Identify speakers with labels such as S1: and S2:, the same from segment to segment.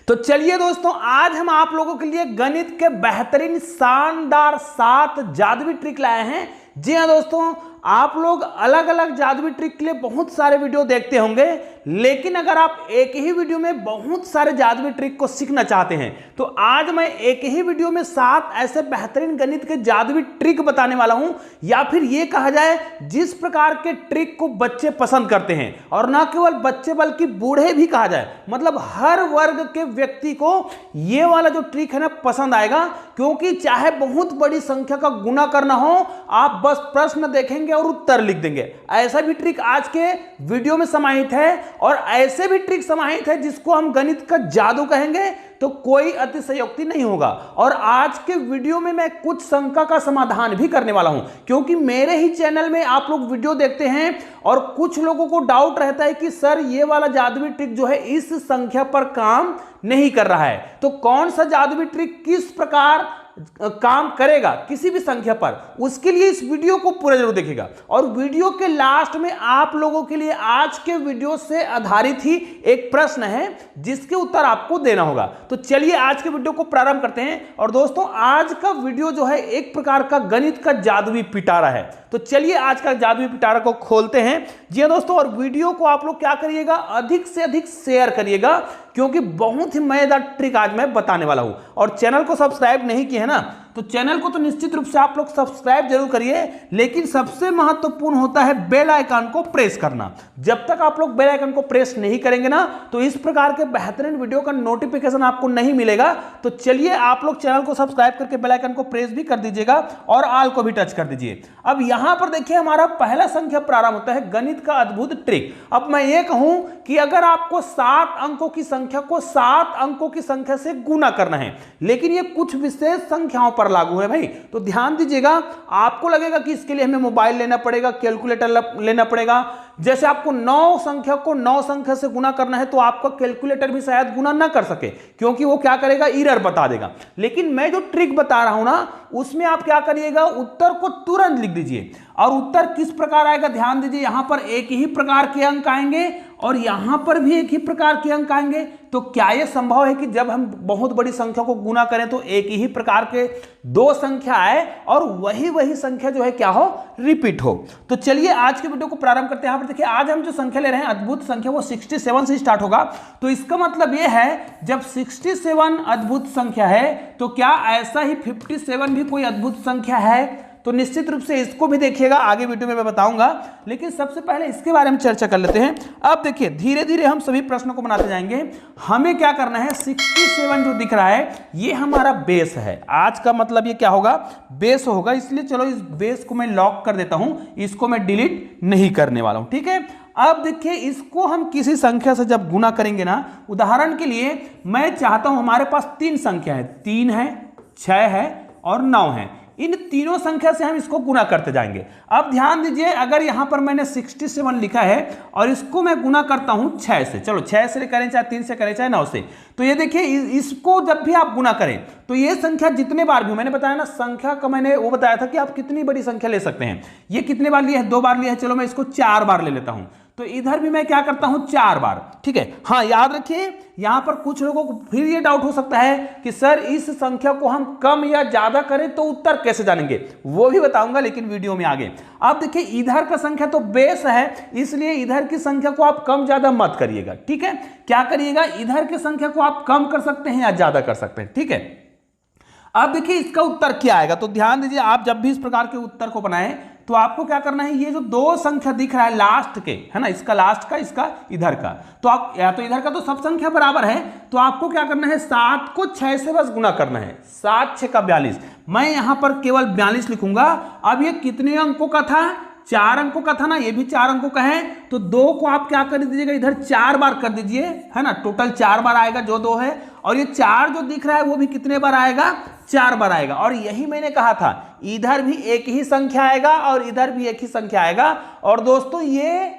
S1: तो चलिए दोस्तों, आज हम आप लोगों के लिए गणित के बेहतरीन शानदार 7 जादुई ट्रिक लाए हैं। जी हाँ दोस्तों, आप लोग अलग अलग जादुई ट्रिक के लिए बहुत सारे वीडियो देखते होंगे, लेकिन अगर आप एक ही वीडियो में बहुत सारे जादुई ट्रिक को सीखना चाहते हैं तो आज मैं एक ही वीडियो में 7 ऐसे बेहतरीन गणित के जादुई ट्रिक बताने वाला हूं, या फिर यह कहा जाए जिस प्रकार के ट्रिक को बच्चे पसंद करते हैं, और ना केवल बच्चे बल्कि बूढ़े भी कहा जाए, मतलब हर वर्ग के व्यक्ति को यह वाला जो ट्रिक है ना पसंद आएगा। क्योंकि चाहे बहुत बड़ी संख्या का गुना करना हो, आप बस प्रश्न देखेंगे और उत्तर लिख देंगे। ऐसा भी ट्रिक आज के वीडियो में समाहित है, और ऐसे भी ट्रिक समाहित है जिसको हम गणित का जादू कहेंगे, तो कोई अतिशयोक्ति नहीं होगा। और आज के वीडियो में मैं कुछ शंका का समाधान भी करने वाला हूं, क्योंकि मेरे ही चैनल में आप लोग वीडियो देखते हैं और कुछ लोगों को डाउट रहता है कि सर ये वाला जादुई ट्रिक जो है इस संख्या पर काम नहीं कर रहा है। तो कौन सा जादुई ट्रिक किस प्रकार काम करेगा किसी भी संख्या पर, उसके लिए इस वीडियो को पूरा जरूर देखिएगा। और वीडियो के लास्ट में आप लोगों के लिए आज के वीडियो से आधारित ही एक प्रश्न है जिसके उत्तर आपको देना होगा। तो चलिए आज के वीडियो को प्रारंभ करते हैं। और दोस्तों, आज का वीडियो जो है एक प्रकार का गणित का जादुई पिटारा है। तो चलिए आज का जादुई पिटारा को खोलते हैं। जी हाँ दोस्तों, और वीडियो को आप लोग क्या करिएगा, अधिक से अधिक शेयर करिएगा, क्योंकि बहुत ही मजेदार ट्रिक आज मैं बताने वाला हूं। और चैनल को सब्सक्राइब नहीं किए है ना, तो चैनल को तो निश्चित रूप से आप लोग सब्सक्राइब जरूर करिए, लेकिन सबसे महत्वपूर्ण होता है बेल आइकन को प्रेस करना। जब तक आप लोग बेल आइकन को प्रेस नहीं करेंगे ना, तो इस प्रकार के बेहतरीन वीडियो का नोटिफिकेशन आपको नहीं मिलेगा। तो चलिए आप लोग चैनल को सब्सक्राइब करके बेल आइकन को प्रेस भी कर दीजिएगा और ऑल को भी टच कर दीजिए। अब यहां पर देखिए, हमारा पहला संख्या प्रारंभ होता है गणित का अद्भुत ट्रिक। अब मैं ये कहूं कि अगर आपको 7 अंकों की संख्या को 7 अंकों की संख्या से गुना करना है, लेकिन ये कुछ विशेष संख्याओं पर लागू है भाई, तो ध्यान दीजिएगा। आपको लगेगा कि इसके लिए हमें मोबाइल लेना पड़ेगा, कैलकुलेटर लेना पड़ेगा। जैसे आपको 9 संख्या को 9 संख्या से गुना करना है, तो आपका कैलकुलेटर भी शायद गुना ना कर सके, क्योंकि वो क्या करेगा, एरर बता देगा। लेकिन मैं जो ट्रिक बता रहा हूं ना, उसमें आप क्या करिएगा, उत्तर को तुरंत लिख दीजिए। और उत्तर किस प्रकार आएगा, ध्यान दीजिए। यहां पर एक ही प्रकार के अंक आएंगे और यहां पर भी एक ही प्रकार के अंक आएंगे। तो क्या यह संभव है कि जब हम बहुत बड़ी संख्या को गुना करें तो एक ही प्रकार के 2 संख्या आए और वही संख्या जो है क्या हो, रिपीट हो। तो चलिए आज के वीडियो को प्रारंभ करते हैं। यहां पर देखिए, आज हम जो संख्या ले रहे हैं अद्भुत संख्या, वो 67 से स्टार्ट होगा। तो इसका मतलब यह है, जब 67 अद्भुत संख्या है, तो क्या ऐसा ही 57 भी कोई अद्भुत संख्या है? तो निश्चित रूप से इसको भी देखिएगा, आगे वीडियो में मैं बताऊंगा। लेकिन सबसे पहले इसके बारे में चर्चा कर लेते हैं। अब देखिए, धीरे धीरे हम सभी प्रश्नों को बनाते जाएंगे। हमें क्या करना है, 67 जो दिख रहा है ये हमारा बेस है। आज का मतलब ये क्या होगा, बेस होगा। इसलिए चलो इस बेस को मैं लॉक कर देता हूं, इसको मैं डिलीट नहीं करने वाला हूं, ठीक है। अब देखिए, इसको हम किसी संख्या से जब गुना करेंगे ना, उदाहरण के लिए मैं चाहता हूं, हमारे पास 3 संख्या है, 3 है, 6 है और 9 है। इन तीनों संख्या से हम इसको गुना करते जाएंगे। अब ध्यान दीजिए, अगर यहां पर मैंने 67 लिखा है और इसको मैं गुना करता हूं 6 से, चलो 6 से करें, चाहे 3 से करें, चाहे 9 से, तो ये देखिए, इसको जब भी आप गुना करें तो ये संख्या जितने बार भी, मैंने बताया ना, संख्या का मैंने वो बताया था कि आप कितनी बड़ी संख्या ले सकते हैं। ये कितने बार लिया है, 2 बार लिया है, चलो मैं इसको 4 बार ले लेता हूं। तो इधर भी मैं क्या करता हूं, 4 बार, ठीक है। हाँ, याद रखिए, यहां पर कुछ लोगों को फिर ये डाउट हो सकता है कि सर इस संख्या को हम कम या ज्यादा करें तो उत्तर कैसे जानेंगे, वो भी बताऊंगा लेकिन वीडियो में आगे। अब देखिए, इधर का संख्या तो बेस है, इसलिए इधर की संख्या को आप कम ज्यादा मत करिएगा, ठीक है। क्या करिएगा, इधर की संख्या को आप कम कर सकते हैं या ज्यादा कर सकते हैं, ठीक है। अब देखिए इसका उत्तर क्या आएगा, तो ध्यान दीजिए, आप जब भी इस प्रकार के उत्तर को बनाएं तो आपको क्या करना है, ये जो 2 संख्या दिख रहा है लास्ट के, है ना, इसका लास्ट का, इसका इधर का, तो आप या तो इधर का तो सब संख्या बराबर है, तो आपको क्या करना है, 7 को 6 से बस गुना करना है। 7 6 का 42, मैं यहां पर केवल 42 लिखूंगा। अब ये कितने अंकों का था, 4 अंकों का था ना, ये भी 4 अंकों का है। तो 2 को आप क्या कर दीजिएगा, इधर 4 बार कर दीजिए, है ना, टोटल 4 बार आएगा जो 2 है। और ये 4 जो दिख रहा है वो भी कितने बार आएगा, 4 बार आएगा। और यही मैंने कहा था, इधर भी एक ही संख्या आएगा और इधर भी एक ही संख्या आएगा। और दोस्तों, ये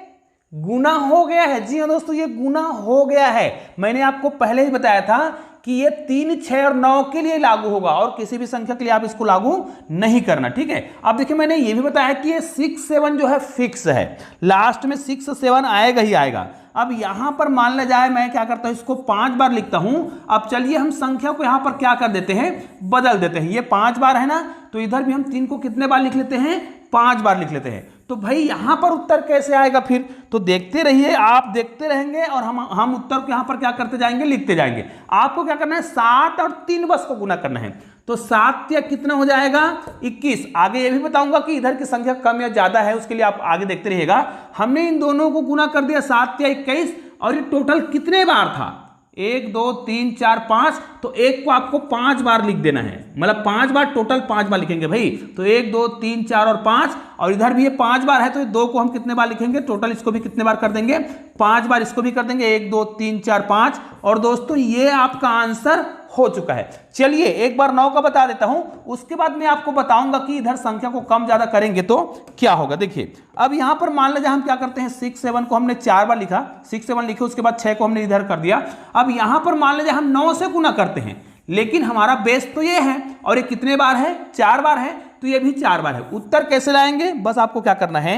S1: गुना हो गया है। जी हाँ दोस्तों, ये गुना हो गया है। मैंने आपको पहले ही बताया था कि ये 3, 6 और 9 के लिए लागू होगा और किसी भी संख्या के लिए आप इसको लागू नहीं करना। ठीक है, अब देखिए मैंने ये भी बताया कि ये 6, 7 जो है फिक्स है, लास्ट में 6, 7 आएगा ही आएगा। अब यहां पर मान लिया जाए मैं क्या करता हूं, इसको 5 बार लिखता हूं। अब चलिए हम संख्या को यहां पर क्या कर देते हैं, बदल देते हैं। ये 5 बार है ना, तो इधर भी हम 3 को कितने बार लिख लेते हैं, 5 बार लिख लेते हैं। तो भाई यहां पर उत्तर कैसे आएगा फिर, तो देखते रहिए, आप देखते रहेंगे और हम उत्तर को यहां पर क्या करते जाएंगे, लिखते जाएंगे। आपको क्या करना है, 7 और 3 बस को गुना करना है। तो 7 या कितना हो जाएगा, 21। आगे ये भी बताऊंगा कि इधर की संख्या कम या ज्यादा है, उसके लिए आप आगे देखते रहिएगा। हमने इन दोनों को गुना कर दिया 7 या 21, और ये टोटल कितने बार था, 1, 2, 3, 4, 5। तो एक को आपको 5 बार लिख देना है, मतलब 5 बार, टोटल 5 बार लिखेंगे भाई। तो 1, 2, 3, 4 और 5, और इधर भी ये 5 बार है, तो ये 2 को हम कितने बार लिखेंगे, टोटल इसको भी कितने बार कर देंगे, 5 बार इसको भी कर देंगे, 1, 2, 3, 4, 5। और दोस्तों ये आपका आंसर हो चुका है। चलिए एक बार 9 का बता देता हूं, उसके बाद मैं आपको बताऊंगा कि इधर संख्या को कम ज्यादा करेंगे तो क्या होगा। देखिए अब यहां पर मान लीजिए हम क्या करते हैं, 6, 7 को हमने 4 बार लिखा, 6, 7 लिखे, उसके बाद 6 को हमने इधर कर दिया। अब यहां पर मान लीजिए हम 9 से गुना करते हैं, लेकिन हमारा बेस तो ये है और ये कितने बार है, 4 बार है, तो ये भी 4 बार है। उत्तर कैसे लाएंगे, बस आपको क्या करना है,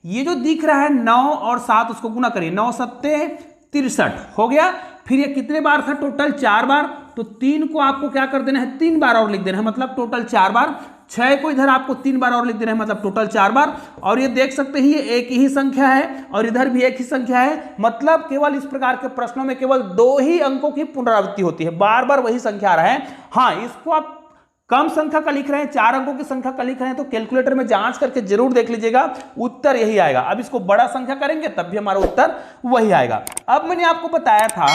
S1: ये जो दिख रहा है 9 और 7 उसको गुना करिए, 9 सत्ते 63 हो गया। फिर ये कितने बार था, टोटल 4 बार, तो 3 को आपको क्या कर देना है, 3 बार और लिख देना है, मतलब टोटल 4 बार। 6 को इधर आपको 3 बार और लिख देना है, मतलब टोटल 4 बार। और ये देख सकते हैं ये एक ही संख्या है और इधर भी एक ही संख्या है, मतलब केवल इस प्रकार के प्रश्नों में केवल 2 ही अंकों की पुनरावृत्ति होती है, बार बार वही संख्या आ रहा है। हाँ, इसको आप कम संख्या का लिख रहे हैं, 4 अंकों की संख्या का लिख रहे हैं, तो कैलकुलेटर में जांच करके जरूर देख लीजिएगा, उत्तर यही आएगा। अब इसको बड़ा संख्या करेंगे तब भी हमारा उत्तर वही आएगा। अब मैंने आपको बताया था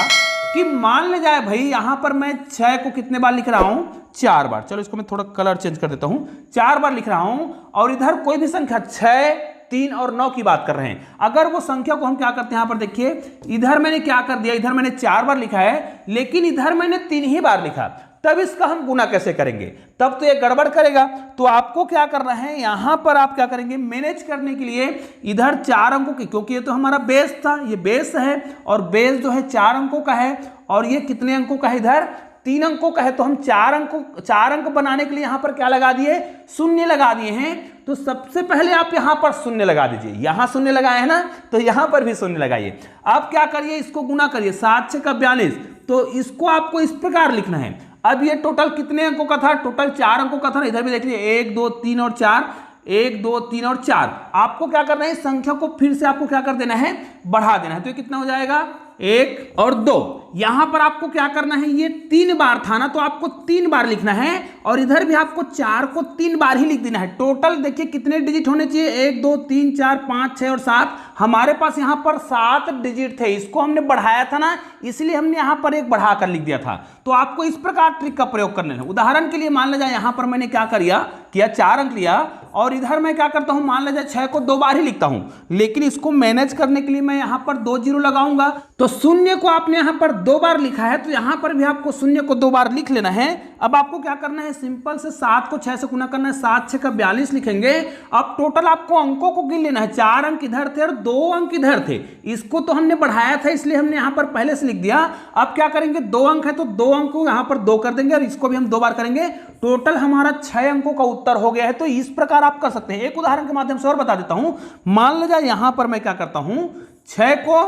S1: कि मान ले जाए भाई यहां पर मैं 6 को कितने बार लिख रहा हूं, 4 बार। चलो इसको मैं थोड़ा कलर चेंज कर देता हूं, 4 बार लिख रहा हूं, और इधर कोई भी संख्या 6, 3 और 9 की बात कर रहे हैं। अगर वो संख्या को हम क्या करते हैं, यहां पर देखिए इधर मैंने क्या कर दिया, इधर मैंने 4 बार लिखा है, लेकिन इधर मैंने 3 ही बार लिखा, तब इसका हम गुना कैसे करेंगे, तब तो ये गड़बड़ करेगा। तो आपको क्या करना है, यहां पर आप क्या करेंगे, मैनेज करने के लिए इधर 4 अंकों की, क्योंकि ये तो हमारा बेस था, ये बेस है और बेस जो है 4 अंकों का है, और ये कितने अंकों का है, इधर 3 अंकों का है। तो हम 4 अंक बनाने के लिए यहां पर क्या लगा दिए, शून्य लगा दिए हैं। तो सबसे पहले आप यहां पर शून्य लगा दीजिए, यहां शून्य लगाए हैं ना, तो यहां पर भी शून्य लगाइए। आप क्या करिए, इसको गुना करिए, 7 6 का 42, तो इसको आपको इस प्रकार लिखना है। अब ये टोटल कितने अंकों का था, टोटल 4 अंकों का था, इधर भी देख लीजिए 1, 2, 3 और 4, 1, 2, 3 और 4। आपको क्या करना है, इस संख्या को फिर से आपको क्या कर देना है, बढ़ा देना है। तो ये कितना हो जाएगा, 1 और 2। यहां पर आपको क्या करना है, ये 3 बार था ना, तो आपको 3 बार लिखना है, और इधर भी आपको 4 को 3 बार ही लिख देना है। टोटल देखिए कितने डिजिट होने चाहिए, 1, 2, 3, 4, 5, 6 और 7। हमारे पास यहां पर 7 डिजिट थे, इसको हमने बढ़ाया था ना, इसलिए हमने यहां पर एक बढ़ाकर लिख दिया था। तो आपको इस प्रकार ट्रिक का प्रयोग करना है। उदाहरण के लिए मान लीजिए यहां पर मैंने क्या किया 4 अंक लिया, और इधर मैं क्या करता हूं, मान लीजिए 6 को 2 बार ही लिखता हूं, लेकिन इसको मैनेज करने के लिए मैं यहां पर 2 जीरो लगाऊंगा। तो शून्य को आपने यहां पर 2 बार लिखा है, तो यहां पर भी आपको शून्य को 2 बार लिख लेना है। अब आपको क्या करना है, सिंपल से 7 को 6 से गुना करना है, 7 6 का 42 लिखेंगे। अब टोटल आपको अंकों को गिन लेना है, 4 अंक इधर थे और 2 अंक इधर थे, इसको तो हमने बढ़ाया था इसलिए हमने यहां पर पहले से लिख दिया। अब क्या करेंगे, 2 अंक है तो 2 अंक को यहां पर 2 कर देंगे, और इसको भी हम 2 बार करेंगे। टोटल हमारा 6 अंकों का उत्तर हो गया है। तो इस प्रकार आप कर सकते हैं। एक उदाहरण के माध्यम से और बता देता हूं, मान लीजिए यहां पर मैं क्या करता हूं, 6 को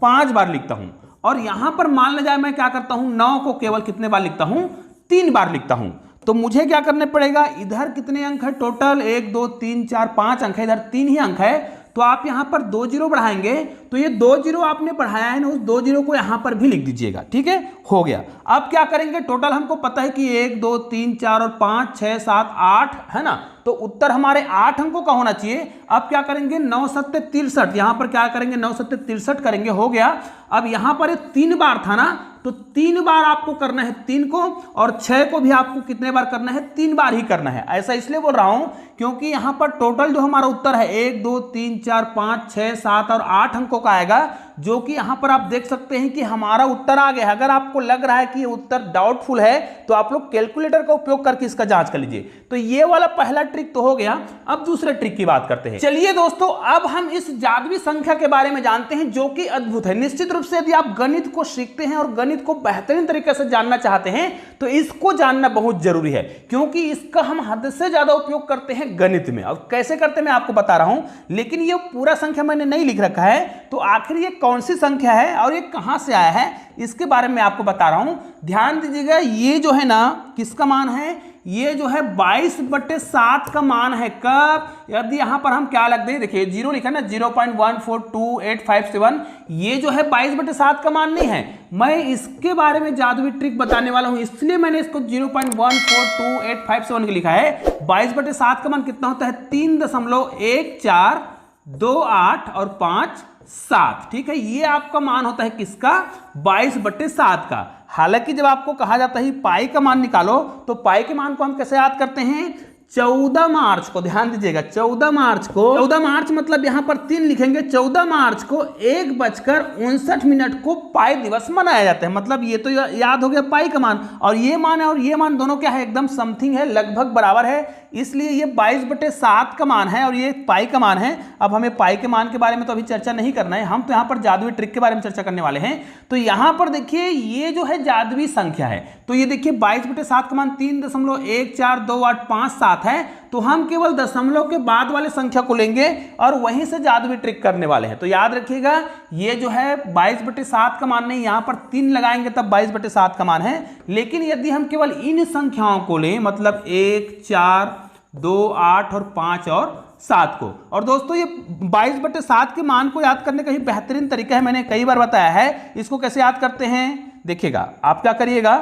S1: 5 बार लिखता हूं, और यहां पर मान लीजिए मैं क्या करता हूं, 9 को केवल कितने बार लिखता हूं, 3 बार लिखता हूं। तो मुझे क्या करने पड़ेगा, इधर कितने अंक है, टोटल 1, 2, 3, 4, 5 अंक है, इधर 3 ही अंक है, तो आप यहां पर 2 जीरो बढ़ाएंगे। तो ये 2 जीरो आपने बढ़ाया है ना, उस 2 जीरो को यहां पर भी लिख दीजिएगा। ठीक है, हो गया। अब क्या करेंगे, टोटल हमको पता है कि 1, 2, 3, 4 और 5, 6, 7, 8 है ना, तो उत्तर हमारे 8 अंकों का होना चाहिए। अब क्या करेंगे, 9 सत्ते 63, यहां पर क्या करेंगे, 9 सत्ते 63 करेंगे, हो गया। अब यहां पर 3 बार था ना, तो 3 बार आपको करना है 3 को, और 6 को भी आपको कितने बार करना है, 3 बार ही करना है। ऐसा इसलिए बोल रहा हूं क्योंकि यहां पर टोटल जो हमारा उत्तर है 1, 2, 3, 4, 5, 6, 7 और 8 अंकों का आएगा, जो कि यहां पर आप देख सकते हैं कि हमारा उत्तर आ गया। अगर आपको लग रहा है कि ये उत्तर डाउटफुल है तो आप लोग कैलकुलेटर का उपयोग करके इसका जांच कर लीजिए। तो ये वाला पहला ट्रिक तो हो गया। अब दूसरे ट्रिक की बात करते हैं। चलिए दोस्तों, अब हम इस जादुई संख्या के बारे में जानते हैं जो कि अद्भुत है। निश्चित रूप से यदि आप गणित को सीखते हैं और गणित को बेहतरीन तरीके से जानना चाहते हैं तो इसको जानना बहुत जरूरी है, क्योंकि इसका हम हद से ज्यादा उपयोग करते हैं गणित में। अब कैसे करते हैं मैं आपको बता रहा हूं, लेकिन ये पूरा संख्या मैंने नहीं लिख रखा है। तो आखिर ये कौन सी संख्या है और ये कहां से आया है इसके बारे में आपको बता रहा हूं। ध्यान दीजिएगा, ये जो है ना किसका मान है, ये जो है 22/7 का मान है। कब, यदि यहां पर हम क्या लग दें, देखिए 0 लिखा ना, 0.142857, ये जो है 22/7 का मान नहीं है। मैं इसके बारे में जादुई ट्रिक बताने वाला हूं, इसलिए मैंने इसको 0.142857 के लिखा है। 22/7 का मान कितना होता है, 3.1428 और 5/7। ठीक है, ये आपका मान होता है किसका, 22/7 का। हालांकि जब आपको कहा जाता है पाई का मान निकालो तो पाई के मान को हम कैसे याद करते हैं, 14 मार्च को। ध्यान दीजिएगा, 14 मार्च को, 14 मार्च मतलब यहां पर 3 लिखेंगे। 14 मार्च को 1:59 को पाई दिवस मनाया जाता है। मतलब ये तो याद हो गया पाई का मान, और ये मान है और ये मान दोनों क्या है, एकदम समथिंग है, लगभग बराबर है। इसलिए ये 22/7 का मान है और ये पाई का मान है। अब हमें पाई के मान के बारे में तो अभी चर्चा नहीं करना है, हम तो यहाँ पर जादुई ट्रिक के बारे में चर्चा करने वाले हैं। तो यहाँ पर देखिए ये जो है जादुई संख्या है। तो ये देखिए 22/7 का मान 3.142857 है। तो हम केवल दशमलव के बाद वाले संख्या को लेंगे और वहीं से जादुई ट्रिक करने वाले हैं। तो याद रखिएगा, ये जो है 22/7 का मान नहीं, यहां पर 3 लगाएंगे तब 22/7 का मान है। लेकिन यदि हम केवल इन संख्याओं को लें, मतलब 1, 4, 2, 8 और 5 और 7 को, और दोस्तों ये 22/7 के मान को याद करने का ही बेहतरीन तरीका है, मैंने कई बार बताया है। इसको कैसे याद करते हैं, देखिएगा, आप क्या करिएगा,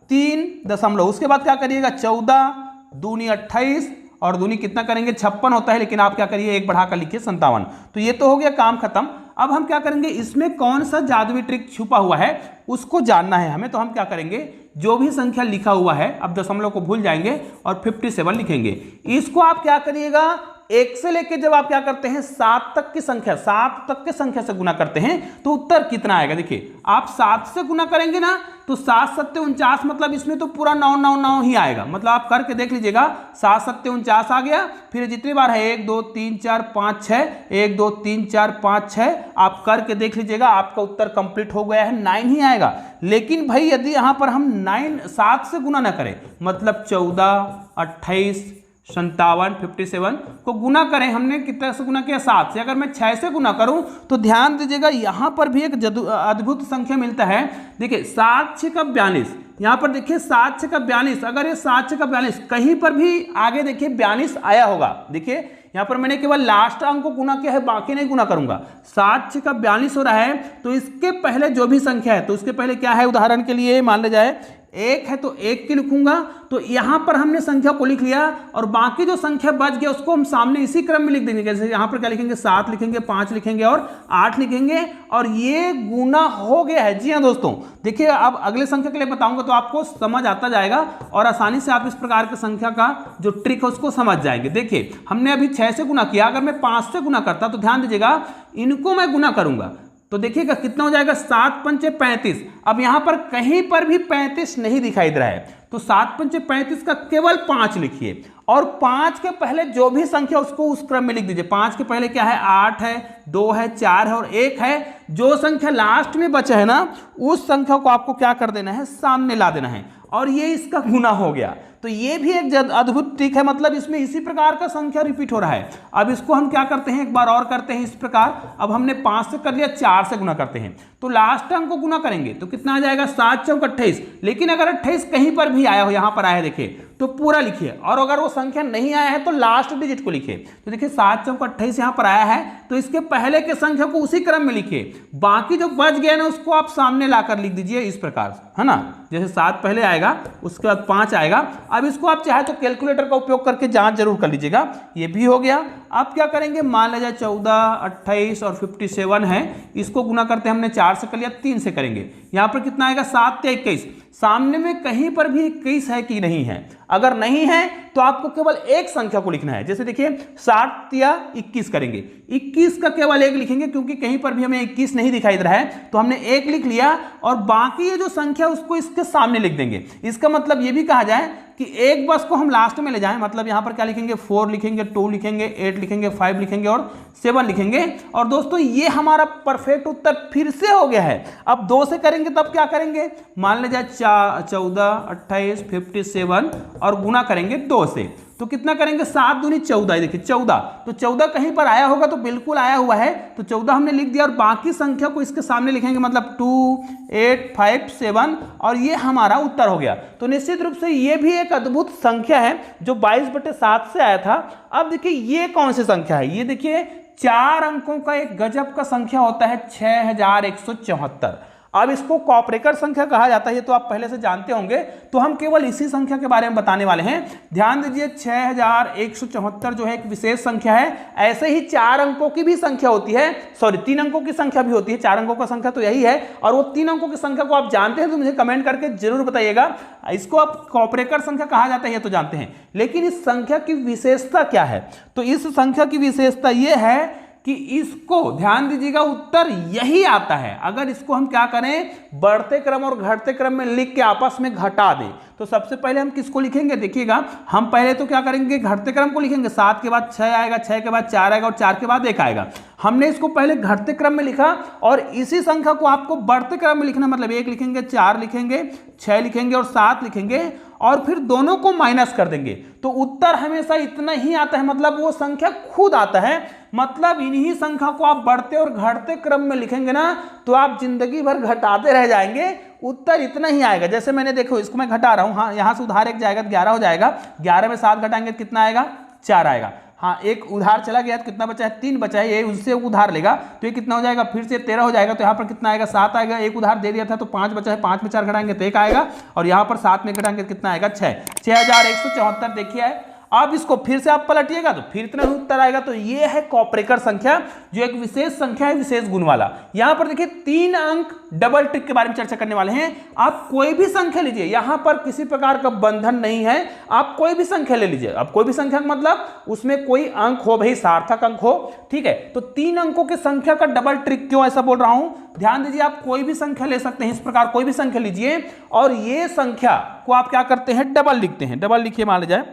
S1: 3 दशमलव, उसके बाद क्या करिएगा, 14 दूनी 28 और दूनी कितना करेंगे, 56 होता है, लेकिन आप क्या करिए, एक बढ़ाकर लिखिए 57। तो ये तो हो गया काम खत्म। अब हम क्या करेंगे, इसमें कौन सा जादुई ट्रिक छुपा हुआ है उसको जानना है हमें। तो हम क्या करेंगे, जो भी संख्या लिखा हुआ है, अब दशमलव को भूल जाएंगे और 57 लिखेंगे। इसको आप क्या करिएगा, 1 से लेके जब आप क्या करते हैं 7 तक की संख्या, 7 तक की संख्या से गुना करते हैं तो उत्तर कितना आएगा। देखिए आप 7 से गुना करेंगे ना तो 7 7 49, मतलब इसमें तो पूरा 9 9 9 ही आएगा। मतलब आप करके देख लीजिएगा, 7 7 49 आ गया। फिर जितनी बार है 1 2 3 4 5 6, 1 2 3 4 5 6, आप करके देख लीजिएगा, आपका उत्तर कंप्लीट हो गया है, 9 ही आएगा। लेकिन भाई यदि यहां पर हम 7 से गुना ना करें, मतलब 14, 28, 57, 57 को गुना करें, हमने कितना से गुना किया, 7 से। अगर मैं 6 से गुना करूं तो ध्यान दीजिएगा, यहां पर भी एक अद्भुत संख्या मिलता है। देखिए 7 6 का 42, यहां पर देखिए 7 6 का 42, अगर ये 7 6 का 42 कहीं पर भी आगे देखिए 42 आया होगा, देखिए यहां पर मैंने केवल लास्ट अंक को गुना किया है, बाकी नहीं गुना करूंगा। 7 6 का 42 हो रहा है, तो इसके पहले जो भी संख्या है तो उसके पहले क्या है, उदाहरण के लिए मान लिया जाए 1 है तो 1 की लिखूंगा। तो यहां पर हमने संख्या को लिख लिया और बाकी जो संख्या बच गया उसको हम सामने इसी क्रम में लिख देंगे। जैसे यहां पर क्या लिखेंगे, 7 लिखेंगे, 5 लिखेंगे और 8 लिखेंगे, और ये गुना हो गया है। जी हां दोस्तों, देखिए अब अगले संख्या के लिए बताऊंगा तो आपको समझ आता जाएगा और आसानी से आप इस प्रकार की संख्या का जो ट्रिक है उसको समझ जाएंगे। देखिए हमने अभी 6 से गुना किया, अगर मैं 5 से गुना करता तो ध्यान दीजिएगा, इनको मैं गुना करूंगा तो देखिएगा कितना हो जाएगा, 7 पंचे 35। अब यहां पर कहीं पर भी 35 नहीं दिखाई दे रहा है, तो 7 पंचे 35 का केवल 5 लिखिए और 5 के पहले जो भी संख्या उसको उस क्रम में लिख दीजिए। 5 के पहले क्या है, 8 है, 2 है, 4 है और 1 है। जो संख्या लास्ट में बचा है ना, उस संख्या को आपको क्या कर देना है, सामने ला देना है, और ये इसका गुना हो गया। तो ये भी एक अद्भुत ट्रिक है, मतलब इसमें इसी प्रकार का संख्या रिपीट हो रहा है। अब इसको हम क्या करते हैं, एक बार और करते हैं इस प्रकार। अब हमने 5 से कर लिया, 4 से गुना करते हैं, तो लास्ट अंक को गुना करेंगे तो कितना आ जाएगा, 7 चौक 28। लेकिन अगर 28 कहीं पर भी आया हो, यहां पर आया देखिए, तो पूरा लिखिए, और अगर वो संख्या नहीं आया है तो लास्ट डिजिट को लिखिए। तो देखिए 7 चौक 28 यहां पर आया है, तो इसके पहले के संख्या को उसी क्रम में लिखिए, बाकी जो बच गया ना उसको आप सामने लाकर लिख दीजिए इस प्रकार, है ना। जैसे 7 पहले आएगा, उसके बाद 5 आएगा। अब इसको आप चाहे तो कैलकुलेटर का उपयोग करके जांच जरूर कर लीजिएगा। ये भी हो गया। अब क्या करेंगे, मान लीजिए 14, 28 और 57 है, इसको गुना करते हैं, हमने 4 से कर लिया, 3 से करेंगे। यहां पर कितना आएगा, 7 या 21। सामने में कहीं पर भी 21 है कि नहीं है। अगर नहीं है तो आपको केवल एक संख्या को लिखना है। जैसे देखिए 60 या 21 करेंगे, 21 का केवल एक लिखेंगे क्योंकि कहीं पर भी हमें 21 नहीं दिखाई दे रहा है, तो हमने एक लिख लिया और बाकी ये जो संख्या उसको इसके सामने लिख देंगे। इसका मतलब ये भी कहा जाए कि एक बस को हम लास्ट में ले जाएं, मतलब यहां पर क्या लिखेंगे 4 लिखेंगे, 2 लिखेंगे, 8 लिखेंगे, 5 लिखेंगे और 7 लिखेंगे। और दोस्तों ये हमारा परफेक्ट उत्तर फिर से हो गया है। अब 2 से करेंगे तब क्या करेंगे, मान लीजिए 14, 28, 57 और गुना करेंगे 2 से, तो कितना करेंगे 7 दूनी 14। देखिए 14, तो 14 कहीं पर आया होगा तो बिल्कुल आया हुआ है, तो 14 हमने लिख दिया और बाकी संख्या को इसके सामने लिखेंगे, मतलब 2, 8, 5, 7 और ये हमारा उत्तर हो गया। तो निश्चित रूप से ये भी एक अद्भुत संख्या है जो 22/7 से आया था। अब देखिए ये कौन सी संख्या है, ये देखिए 4 अंकों का एक गजब का संख्या होता है 6174। अब इसको कॉपरेकर संख्या कहा जाता है, ये तो आप पहले से जानते होंगे, तो हम केवल इसी संख्या के बारे में बताने वाले हैं। ध्यान दीजिए 6174 जो है एक विशेष संख्या है। ऐसे ही 4 अंकों की भी संख्या होती है, सॉरी 3 अंकों की संख्या भी होती है। 4 अंकों का संख्या तो यही है, और वो 3 अंकों की संख्या को आप जानते हैं तो मुझे कमेंट करके जरूर बताइएगा। इसको आप कॉपरेकर संख्या कहा जाता है, ये तो जानते हैं, लेकिन इस संख्या की विशेषता क्या है? तो इस संख्या की विशेषता ये है कि इसको ध्यान दीजिएगा उत्तर यही आता है अगर इसको हम क्या करें, बढ़ते क्रम और घटते क्रम में लिख के आपस में घटा दें। तो सबसे पहले हम किसको लिखेंगे, देखिएगा हम पहले तो क्या करेंगे, घटते क्रम को लिखेंगे। 7 के बाद 6 आएगा, 6 के बाद 4 आएगा और 4 के बाद 1 आएगा। हमने इसको पहले घटते क्रम में लिखा और इसी संख्या को आपको बढ़ते क्रम में लिखना, मतलब 1 लिखेंगे, 4 लिखेंगे, 6 लिखेंगे और 7 लिखेंगे और फिर दोनों को माइनस कर देंगे, तो उत्तर हमेशा इतना ही आता है, मतलब वो संख्या खुद आता है। मतलब इन्हीं संख्या को आप बढ़ते और घटते क्रम में लिखेंगे ना तो आप जिंदगी भर घटाते रह जाएंगे, उत्तर इतना ही आएगा। जैसे मैंने देखो इसको मैं घटा रहा हूं, हाँ यहां से उधार 1 जाएगा तो 11 हो जाएगा, 11 में 7 घटाएंगे तो कितना आएगा, 4 आएगा। हाँ एक उधार चला गया तो कितना बचा है, 3 बचा है, ये उससे उधार लेगा तो ये कितना हो जाएगा, फिर से 13 हो जाएगा, तो यहाँ पर कितना आएगा 7 आएगा। एक उधार दे दिया था तो 5 बचा है, 5 में 4 घटाएंगे तो 1 आएगा और यहाँ पर 7 में घटाएंगे तो कितना आएगा 6, 6174 देखिए है। अब इसको फिर से आप पलटिएगा तो फिर इतना ही उत्तर आएगा। तो ये है कॉपरेकर संख्या जो एक विशेष संख्या है, विशेष गुण वाला। यहां पर देखिए 3 अंक डबल ट्रिक के बारे में चर्चा करने वाले हैं। आप कोई भी संख्या लीजिए, यहां पर किसी प्रकार का बंधन नहीं है, आप कोई भी संख्या ले लीजिए। अब कोई भी संख्या मतलब उसमें कोई अंक हो, भाई सार्थक अंक हो, ठीक है। तो 3 अंकों की संख्या का डबल ट्रिक क्यों ऐसा बोल रहा हूं, ध्यान दीजिए आप कोई भी संख्या ले सकते हैं, इस प्रकार कोई भी संख्या लीजिए और ये संख्या को आप क्या करते हैं, डबल लिखते हैं। डबल लिखिए, मान लीजिए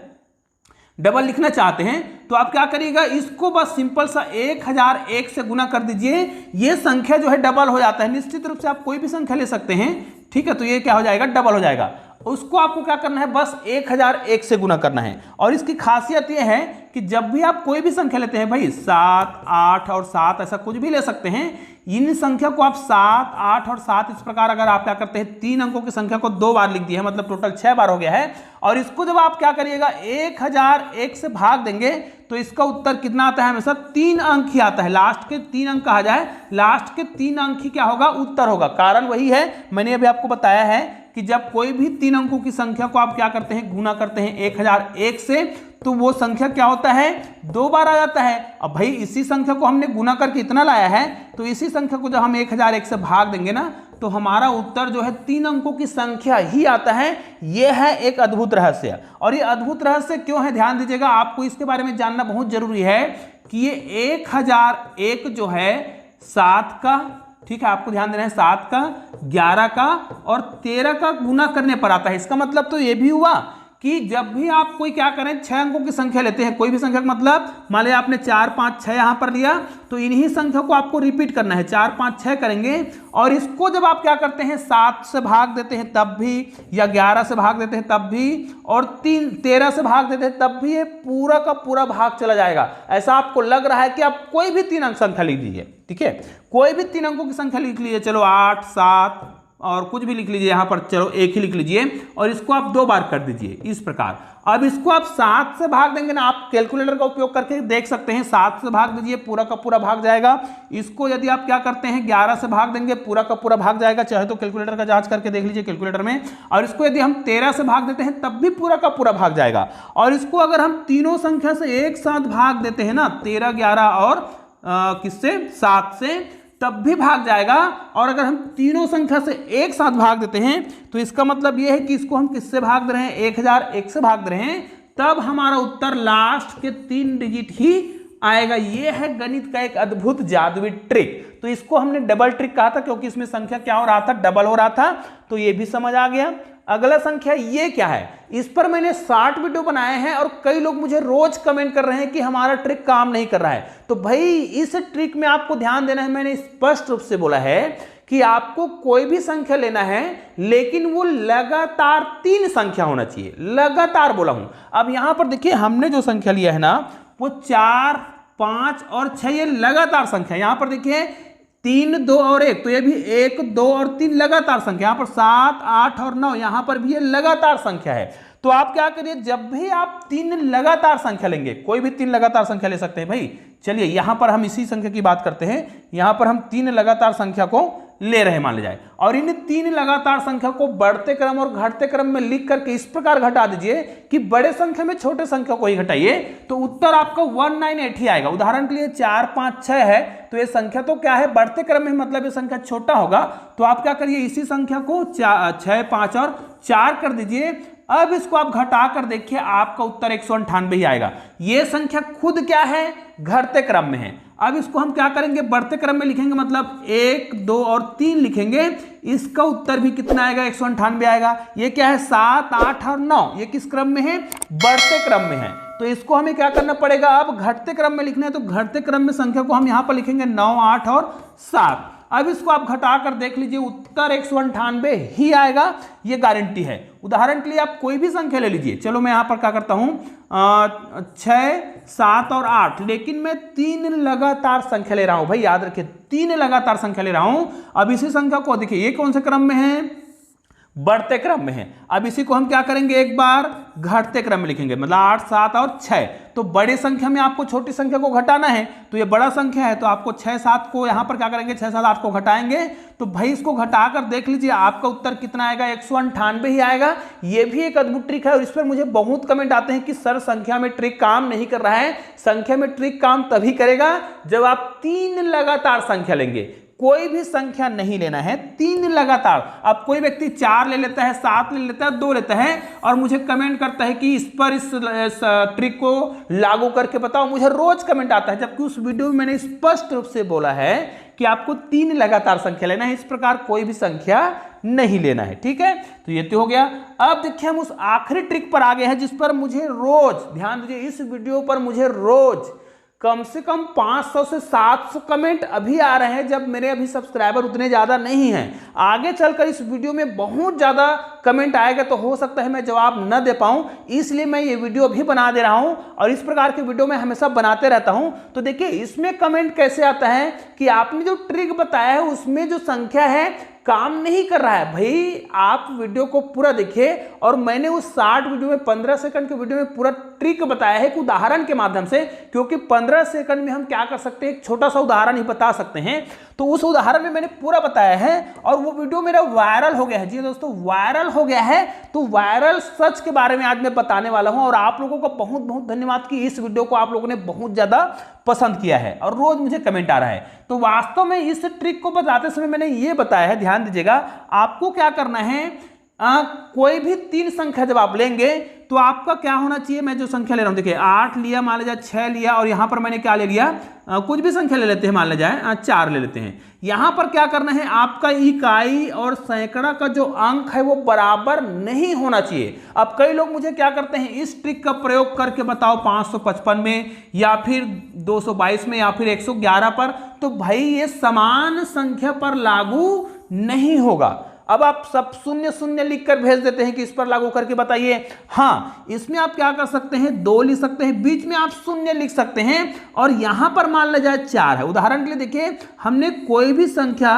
S1: डबल लिखना चाहते हैं तो आप क्या करिएगा, इसको बस सिंपल सा 1001 से गुना कर दीजिए, ये संख्या जो है डबल हो जाता है। निश्चित रूप से आप कोई भी संख्या ले सकते हैं, ठीक है, तो ये क्या हो जाएगा, डबल हो जाएगा। उसको आपको क्या करना है, बस 1001 से गुना करना है। और इसकी खासियत ये है कि जब भी आप कोई भी संख्या लेते हैं, भाई 7, 8 और 7 ऐसा कुछ भी ले सकते हैं, इन संख्या को आप 7, 8 और 7 इस प्रकार अगर आप क्या करते हैं 3 अंकों की संख्या को 2 बार लिख दिया है, मतलब टोटल 6 बार हो गया है। और इसको जब आप क्या करिएगा 1001 से भाग देंगे तो इसका उत्तर कितना आता है, हमेशा 3 अंक ही आता है। लास्ट के 3 अंक कहा जाए, लास्ट के 3 अंक ही क्या होगा, उत्तर होगा। कारण वही है, मैंने अभी आपको बताया है कि जब कोई भी 3 अंकों की संख्या को आप क्या करते हैं, गुना करते हैं 1001 से, तो वो संख्या क्या होता है, 2 बार आ जाता है। अब भाई इसी संख्या को हमने गुना करके इतना लाया है, तो इसी संख्या को जब हम 1001 से भाग देंगे ना तो हमारा उत्तर जो है 3 अंकों की संख्या ही आता है। यह है एक अद्भुत रहस्य। और ये अद्भुत रहस्य क्यों है, ध्यान दीजिएगा, आपको इसके बारे में जानना बहुत जरूरी है कि ये 1001 जो है 7 का, ठीक है, आपको ध्यान देना है, 7 का, 11 का और 13 का गुना करने पर आता है। इसका मतलब तो ये भी हुआ कि जब भी आप कोई क्या करें 6 अंकों की संख्या लेते हैं, कोई भी संख्या का मतलब मान लिया आपने 4, 5, 6 यहां पर लिया, तो इन्हीं संख्या को आपको रिपीट करना है, 4, 5, 6 करेंगे। और इसको जब आप क्या करते हैं 7 से भाग देते हैं तब भी, या 11 से भाग देते हैं तब भी, और 13 से भाग देते हैं तब भी, ये पूरा का पूरा भाग चला जाएगा। ऐसा आपको लग रहा है कि आप कोई भी 3 अंक संख्या लिख दीजिए, ठीक है, कोई भी 3 अंकों की संख्या लिख लीजिए, चलो 8, 7 और कुछ भी लिख लीजिए, यहां पर चलो 1 ही लिख लीजिए और इसको आप 2 बार कर दीजिए इस प्रकार। अब इसको आप 7 से भाग देंगे ना, आप कैलकुलेटर का उपयोग करके देख सकते हैं, 7 से भाग दीजिए, पूरा का पूरा भाग जाएगा। इसको यदि आप क्या करते हैं 11 से भाग देंगे, पूरा का पूरा भाग जाएगा, चाहे तो कैलकुलेटर का जांच करके देख लीजिए कैलकुलेटर में। और इसको यदि हम 13 से भाग देते हैं तब भी पूरा का पूरा भाग जाएगा। और इसको अगर हम तीनों संख्या से एक साथ भाग देते हैं ना, 13, 11 और किससे 7 से, तब भी भाग जाएगा। और अगर हम तीनों संख्या से एक साथ भाग देते हैं तो इसका मतलब यह है कि इसको हम किससे भाग रहे हैं, 1001 से भाग रहे हैं, तब हमारा उत्तर लास्ट के 3 डिजिट ही आएगा। यह है गणित का एक अद्भुत जादुई ट्रिक। तो इसको हमने डबल ट्रिक कहा था क्योंकि इसमें संख्या क्या हो रहा था, डबल हो रहा था। तो ये भी समझ आ गया। अगला संख्या ये क्या है, इस पर मैंने 60 वीडियो बनाए हैं और कई लोग मुझे रोज कमेंट कर रहे हैं कि हमारा ट्रिक काम नहीं कर रहा है। तो भाई इस ट्रिक में आपको ध्यान देना है। मैंने स्पष्ट रूप से बोला है कि आपको कोई भी संख्या लेना है लेकिन वो लगातार 3 संख्या होना चाहिए, लगातार बोला हूं। अब यहां पर देखिए हमने जो संख्या लिया है ना वो 4, 5 और 6 ये लगातार संख्या। यहां पर देखिए 3, 2 और 1, तो ये भी 1, 2 और 3 लगातार संख्या। यहां पर 7, 8 और 9, यहां पर भी ये लगातार संख्या है। तो आप क्या करिए, जब भी आप 3 लगातार संख्या लेंगे, कोई भी 3 लगातार संख्या ले सकते हैं भाई। चलिए यहां पर हम इसी संख्या की बात करते हैं। यहां पर हम 3 लगातार संख्या को ले रहे हैं मान लिया जाए, और इन 3 लगातार संख्या को बढ़ते क्रम और घटते क्रम में लिख करके इस प्रकार घटा दीजिए कि बड़े संख्या में छोटे संख्या को ही घटाइए, तो उत्तर आपका 198 ही आएगा। उदाहरण के लिए 4, 5, 6 है, तो ये संख्या तो क्या है, बढ़ते क्रम में, मतलब ये संख्या छोटा होगा। तो आप क्या करिए, इसी संख्या को 6, 5 और 4 कर दीजिए। अब इसको आप घटा कर देखिए, आपका उत्तर 198 ही आएगा। ये संख्या खुद क्या है, घटते क्रम में है। अब इसको हम क्या करेंगे, बढ़ते क्रम में लिखेंगे, मतलब 1, 2 और 3 लिखेंगे। इसका उत्तर भी कितना आएगा, 198 आएगा। ये क्या है, 7, 8 और 9, ये किस क्रम में है, बढ़ते क्रम में है। तो इसको हमें क्या करना पड़ेगा, अब घटते क्रम में लिखना है, तो घटते क्रम में संख्या को हम यहां पर लिखेंगे 9, 8 और 7। अब इसको आप घटा कर देख लीजिए, उत्तर 198 ही आएगा, ये गारंटी है। उदाहरण के लिए आप कोई भी संख्या ले लीजिए। चलो मैं यहां पर क्या करता हूं, 6, 7 और 8, लेकिन मैं 3 लगातार संख्या ले रहा हूं भाई, याद रखिए 3 लगातार संख्या ले रहा हूं। अब इसी संख्या को देखिए, ये कौन से क्रम में है, बढ़ते क्रम में है। अब इसी को हम क्या करेंगे, एक बार घटते क्रम में लिखेंगे, मतलब 8, 7 और 6। तो बड़े संख्या में आपको छोटी संख्या को घटाना है, तो ये बड़ा संख्या है, तो आपको 6, 7 को यहां पर क्या करेंगे, 6, 7, 8 को घटाएंगे। तो भाई इसको घटाकर देख लीजिए, आपका उत्तर कितना आएगा, 198 ही आएगा। ये भी एक अद्भुत ट्रिक है, और इस पर मुझे बहुत कमेंट आते हैं कि सर संख्या में ट्रिक काम नहीं कर रहा है। संख्या में ट्रिक काम तभी करेगा जब आप 3 लगातार संख्या लेंगे। कोई भी संख्या नहीं लेना है, 3 लगातार। अब कोई व्यक्ति 4 ले लेता है, 7 ले लेता है, 2 लेता है, और मुझे कमेंट करता है कि इस ट्रिक को लागू करके बताओ। मुझे रोज कमेंट आता है, जबकि उस वीडियो में मैंने स्पष्ट रूप से बोला है कि आपको 3 लगातार संख्या लेना है। इस प्रकार कोई भी संख्या नहीं लेना है, ठीक है। तो ये तो हो गया। अब देखिए हम उस आखिरी ट्रिक पर आ गए हैं, जिस पर मुझे रोज, ध्यान दीजिए, इस वीडियो पर मुझे रोज कम से कम 500 से 700 कमेंट अभी आ रहे हैं, जब मेरे अभी सब्सक्राइबर उतने ज़्यादा नहीं हैं। आगे चलकर इस वीडियो में बहुत ज़्यादा कमेंट आएगा, तो हो सकता है मैं जवाब न दे पाऊँ, इसलिए मैं ये वीडियो भी बना दे रहा हूँ, और इस प्रकार की वीडियो मैं हमेशा बनाते रहता हूँ। तो देखिए इसमें कमेंट कैसे आता है कि आपने जो ट्रिक बताया है उसमें जो संख्या है काम नहीं कर रहा है। भाई आप वीडियो को पूरा देखिए, और मैंने उस 60 वीडियो में 15 सेकंड के वीडियो में पूरा ट्रिक बताया है, एक उदाहरण के माध्यम से, क्योंकि 15 सेकंड में हम क्या कर सकते हैं, एक छोटा सा उदाहरण ही बता सकते हैं। तो उस उदाहरण में मैंने पूरा बताया है, और वो वीडियो मेरा वायरल हो गया है। जी दोस्तों, वायरल हो गया है। तो वायरल सच के बारे में आज मैं बताने वाला हूं, और आप लोगों को बहुत बहुत धन्यवाद कि इस वीडियो को आप लोगों ने बहुत ज्यादा पसंद किया है, और रोज मुझे कमेंट आ रहा है। तो वास्तव में इस ट्रिक को बताते समय मैंने ये बताया है, ध्यान दीजिएगा, आपको क्या करना है, कोई भी 3 संख्या जब आप लेंगे तो आपका क्या होना चाहिए, मैं जो संख्या ले रहा हूं, देखिए 8 लिया, मान लिया 6 लिया, और यहां पर मैंने क्या ले लिया, कुछ भी संख्या ले लेते हैं, मान लिया जाए 4 ले लेते हैं। यहां पर क्या करना है, आपका इकाई और सैकड़ा का जो अंक है वो बराबर नहीं होना चाहिए। अब कई लोग मुझे क्या करते हैं, इस ट्रिक का प्रयोग करके बताओ 555 में, या फिर 222 में, या फिर 111 पर। तो भाई ये समान संख्या पर लागू नहीं होगा। अब आप सब 0 0 लिखकर भेज देते हैं कि इस पर लागू करके बताइए। हाँ, इसमें आप क्या कर सकते हैं, 2 लिख सकते हैं, बीच में आप 0 लिख सकते हैं, और यहां पर मान लिया जाए 4 है। उदाहरण के लिए देखिए, हमने कोई भी संख्या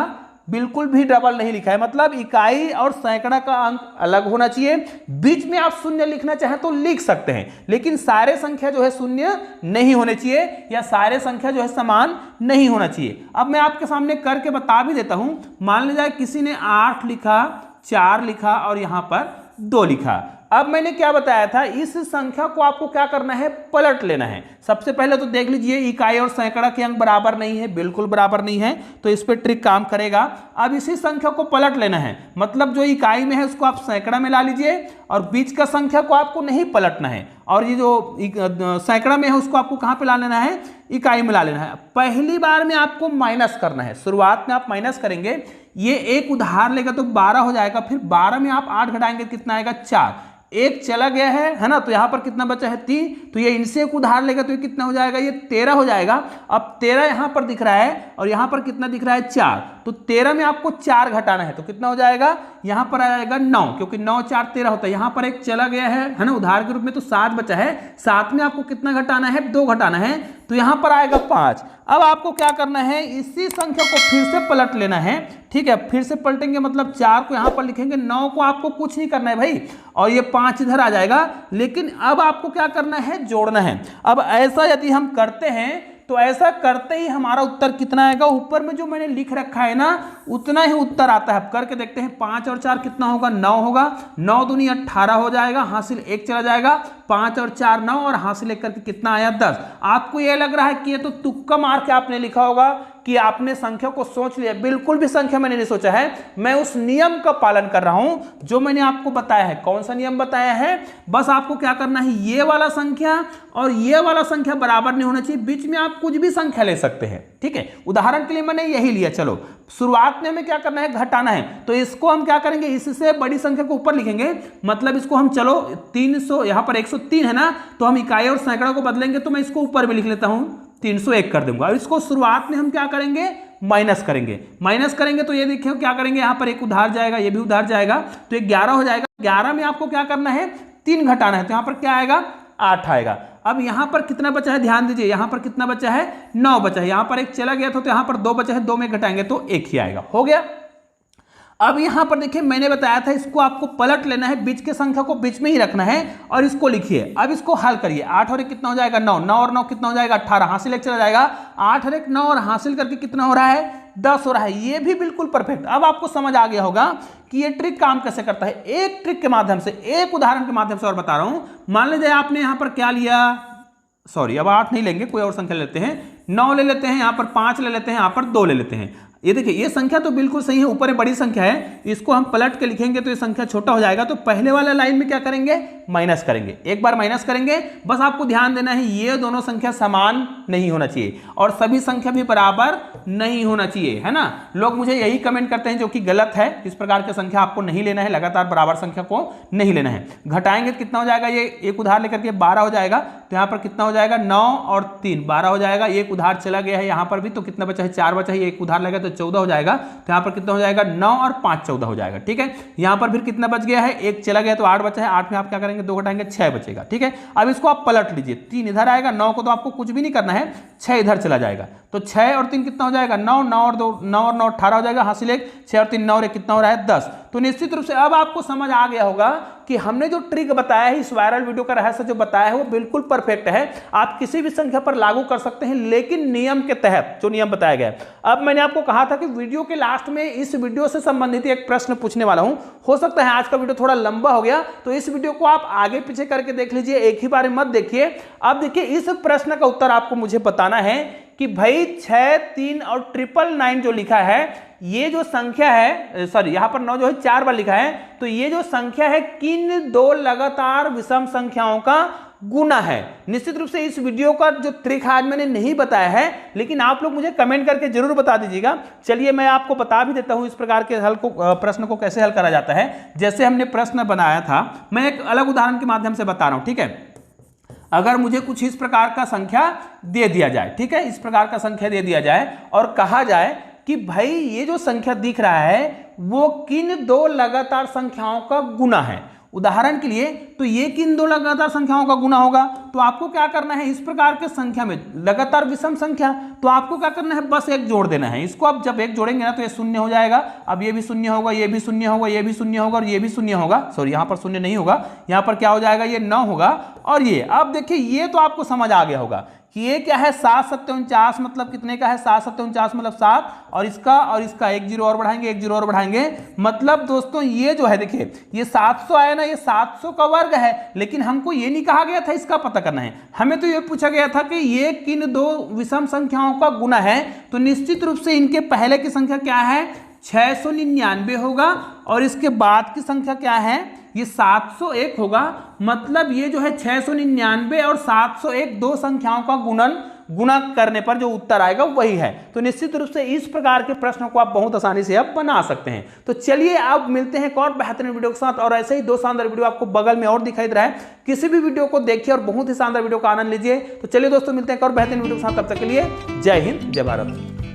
S1: बिल्कुल भी डबल नहीं लिखा है, मतलब इकाई और सैकड़ा का अंक अलग होना चाहिए। बीच में आप 0 लिखना चाहें तो लिख सकते हैं, लेकिन सारे संख्या जो है 0 नहीं होने चाहिए, या सारे संख्या जो है समान नहीं होना चाहिए। अब मैं आपके सामने करके बता भी देता हूं। मान लीजिए किसी ने 8 लिखा, 4 लिखा, और यहां पर 2 लिखा, अब मैंने क्या बताया था, इस संख्या को आपको क्या करना है, पलट लेना है। सबसे पहले तो देख लीजिए इकाई और सैकड़ा के अंक बराबर नहीं है, बिल्कुल बराबर नहीं है, तो इस पे ट्रिक काम करेगा। अब इसी संख्या को पलट लेना है, मतलब जो इकाई में है उसको आप सैकड़ा में ला लीजिए और बीच का संख्या को आपको नहीं पलटना है, और ये जो सैकड़ा में है उसको आपको कहां पे ला लेना है, इकाई में ला लेना है। पहली बार में आपको माइनस करना है, शुरुआत में आप माइनस करेंगे, ये एक उधार लेगा तो 12 हो जाएगा, फिर 12 में आप 8 घटाएंगे कितना आएगा, 4, एक चला गया है ना, तो यहां पर कितना बचा है, 3, तो ये इनसे एक उधार लेगा तो ये कितना हो जाएगा, ये 13 हो जाएगा। अब 13 यहां पर दिख रहा है और यहां पर कितना दिख रहा है, 4, तो 13 में आपको 4 घटाना है, तो कितना हो जाएगा, यहां पर आ जाएगा 9, क्योंकि 9 4 13 होता है, यहां पर एक चला गया है ना उधार के रूप में, तो 7 बचा है, 7 में आपको कितना घटाना है, 2 घटाना है, तो यहां पर आएगा 5। अब आपको क्या करना है, इसी संख्या को फिर से पलट लेना है, ठीक है, फिर से पलटेंगे मतलब 4 को यहां पर लिखेंगे, 9 को आपको कुछ नहीं करना है भाई, और ये 5 इधर आ जाएगा, लेकिन अब आपको क्या करना है, जोड़ना है। अब ऐसा यदि हम करते हैं तो ऐसा करते ही हमारा उत्तर कितना आएगा, ऊपर में जो मैंने लिख रखा है ना उतना ही उत्तर आता है। अब करके देखते हैं, 5 और 4 कितना होगा, 9 होगा, 9 दूनी 18 हो जाएगा, हासिल 1 चला जाएगा, 5 और 4 9 और हासिल 1 करके कितना आया, 10। आपको यह लग रहा है कि ये तो तुक्का मार के आपने लिखा होगा, कि आपने संख्या को सोच लिया, बिल्कुल भी संख्या मैंने नहीं सोचा है, मैं उस नियम का पालन कर रहा हूं जो मैंने आपको बताया है। कौन सा नियम बताया है, बस आपको क्या करना है, ये वाला संख्या और ये वाला संख्या बराबर नहीं होना चाहिए, बीच में आप कुछ भी संख्या ले सकते हैं, ठीक है। उदाहरण के लिए मैंने यही लिया। चलो शुरुआत में हमें क्या करना है, घटाना है, तो इसको हम क्या करेंगे, इससे बड़ी संख्या को ऊपर लिखेंगे, मतलब इसको हम चलो 300, यहां पर 103 है ना, तो हम इकाई और सैकड़ा को बदलेंगे, तो मैं इसको ऊपर भी लिख लेता हूं, 301 कर दूंगा। और इसको शुरुआत में हम क्या करेंगे, माइनस करेंगे, माइनस करेंगे तो ये देखिए क्या करेंगे, यहां पर एक उधार जाएगा, ये भी उधार जाएगा, तो ये 11 हो जाएगा। 11 में आपको क्या करना है, 3 घटाना है, तो यहां पर क्या आएगा, 8 आएगा। अब यहां पर कितना बचा है, ध्यान दीजिए, यहां पर कितना बचा है, 9 बचा है, यहां पर एक चला गया था तो यहां पर 2 बचा है, 2 में घटाएंगे तो 1 ही आएगा, हो गया। अब यहां पर देखिए मैंने बताया था इसको आपको पलट लेना है, बीच के संख्या को बीच में ही रखना है और इसको लिखिए। अब इसको हल करिए, 8 और 1 कितना हो जाएगा, 9, 9 और 9 कितना हो जाएगा, 18, हासिल 1 चला जाएगा, 8 और 1 9 और हासिल करके कितना हो रहा है, 10 हो रहा है। ये भी बिल्कुल परफेक्ट। अब आपको समझ आ गया होगा कि ये ट्रिक काम कैसे करता है। एक ट्रिक के माध्यम से, एक उदाहरण के माध्यम से और बता रहा हूं। मान लीजिए आपने यहां पर क्या लिया, सॉरी अब 8 नहीं लेंगे, कोई और संख्या लेते हैं, 9 ले लेते हैं, यहां पर 5 ले लेते हैं, यहां पर 2 ले लेते हैं। ये देखिए ये संख्या तो बिल्कुल सही है, ऊपर में बड़ी संख्या है, इसको हम पलट के लिखेंगे तो ये संख्या छोटा हो जाएगा। तो पहले वाले लाइन में क्या करेंगे, माइनस करेंगे, एक बार माइनस करेंगे। बस आपको ध्यान देना है ये दोनों संख्या समान नहीं होना चाहिए और सभी संख्या भी बराबर नहीं होना चाहिए, है ना। लोग मुझे यही कमेंट करते हैं जो कि गलत है। इस प्रकार की संख्या आपको नहीं लेना है, लगातार बराबर संख्या को नहीं लेना है। घटाएंगे तो कितना हो जाएगा, ये एक उधार लेकर के 12 हो जाएगा, तो यहाँ पर कितना हो जाएगा, 9 और 3 12 हो जाएगा। एक उधार चला गया है यहाँ पर भी, तो कितना बचा है, 4 बचा है, एक उधार लगा तो 14 हो जाएगा। तो यहाँ पर कितना हो जाएगा, 9 और 5 14 हो जाएगा, ठीक है। यहाँ पर फिर कितना बच गया है, एक चला गया तो 8 बचा है, 8 में आप क्या करेंगे, 2 घटाएंगे, 6 बचेगा, ठीक है। अब इसको आप पलट लीजिए, 3 इधर आएगा, 9 को तो आपको कुछ भी नहीं करना है, 6 इधर चला जाएगा, तो 6 और 3 कितना हो जाएगा, 9, 9 और 2 9 और 9 18 हो जाएगा, हासिल 1, 6 और 3 9 और 1 कितना हो रहा है, 10। तो निश्चित रूप से अब आपको समझ आ गया होगा कि हमने जो ट्रिक बताया है, इस वायरल वीडियो का रहस्य जो बताया है वो बिल्कुल परफेक्ट है। आप किसी भी संख्या पर लागू कर सकते हैं, लेकिन नियम के तहत, जो नियम बताया गया है। अब मैंने आपको कहा था कि वीडियो के लास्ट में इस वीडियो से संबंधित एक प्रश्न पूछने वाला हूं। हो सकता है आज का वीडियो थोड़ा लंबा हो गया, तो इस वीडियो को आप आगे पीछे करके देख लीजिए, एक ही बार मत देखिए। अब देखिए इस प्रश्न का उत्तर आपको मुझे बताना है कि भाई 6 3 और 999 जो लिखा है, ये जो संख्या है, सॉरी यहाँ पर 9 जो है 4 बार लिखा है, तो ये जो संख्या है किन दो लगातार विषम संख्याओं का गुना है। निश्चित रूप से इस वीडियो का जो ट्रिक आज मैंने नहीं बताया है, लेकिन आप लोग मुझे कमेंट करके जरूर बता दीजिएगा। चलिए मैं आपको बता भी देता हूं इस प्रकार के हल को, प्रश्न को कैसे हल करा जाता है। जैसे हमने प्रश्न बनाया था, मैं एक अलग उदाहरण के माध्यम से बता रहा हूं, ठीक है। अगर मुझे कुछ इस प्रकार का संख्या दे दिया जाए, ठीक है, इस प्रकार का संख्या दे दिया जाए और कहा जाए कि भाई ये जो संख्या दिख रहा है वो किन दो लगातार संख्याओं का गुना है। उदाहरण के लिए तो ये किन दो लगातार संख्याओं का गुना होगा, तो आपको क्या करना है, इस प्रकार के संख्या में लगातार विषम संख्या, तो आपको क्या करना है, बस एक जोड़ देना है। इसको आप जब एक जोड़ेंगे ना तो ये शून्य हो जाएगा। अब ये भी शून्य होगा, ये भी शून्य होगा, ये भी शून्य होगा और ये भी शून्य होगा। सॉरी यहाँ पर शून्य नहीं होगा, यहाँ पर क्या हो जाएगा, ये 9 होगा। और ये अब देखिए ये तो आपको समझ आ गया होगा कि ये क्या है 7 7 49 मतलब कितने का है 7 7 49 मतलब 7 और इसका एक जीरो और बढ़ाएंगे, एक जीरो और बढ़ाएंगे, मतलब दोस्तों ये जो है देखिए ये 700 आया ना, ये 700 का वर्ग है, लेकिन हमको ये नहीं कहा गया था इसका पता करना है, हमें तो ये पूछा गया था कि ये किन दो विषम संख्याओं का गुना है। तो निश्चित रूप से इनके पहले की संख्या क्या है 699 होगा और इसके बाद की संख्या क्या है ये 701 होगा, मतलब ये जो है 699 और 701 दो संख्याओं का गुणा करने पर जो उत्तर आएगा वही है। तो निश्चित रूप से इस प्रकार के प्रश्नों को आप बहुत आसानी से अब बना सकते हैं। तो चलिए अब मिलते हैं एक और बेहतरीन वीडियो के साथ, और ऐसे ही 2 शानदार वीडियो आपको बगल में और दिखाई दे रहा है, किसी भी वीडियो को देखिए और बहुत ही शानदार वीडियो का आनंद लीजिए। तो चलिए दोस्तों मिलते हैं एक और बेहतरीन वीडियो के साथ, तब तक के लिए जय हिंद जय भारत।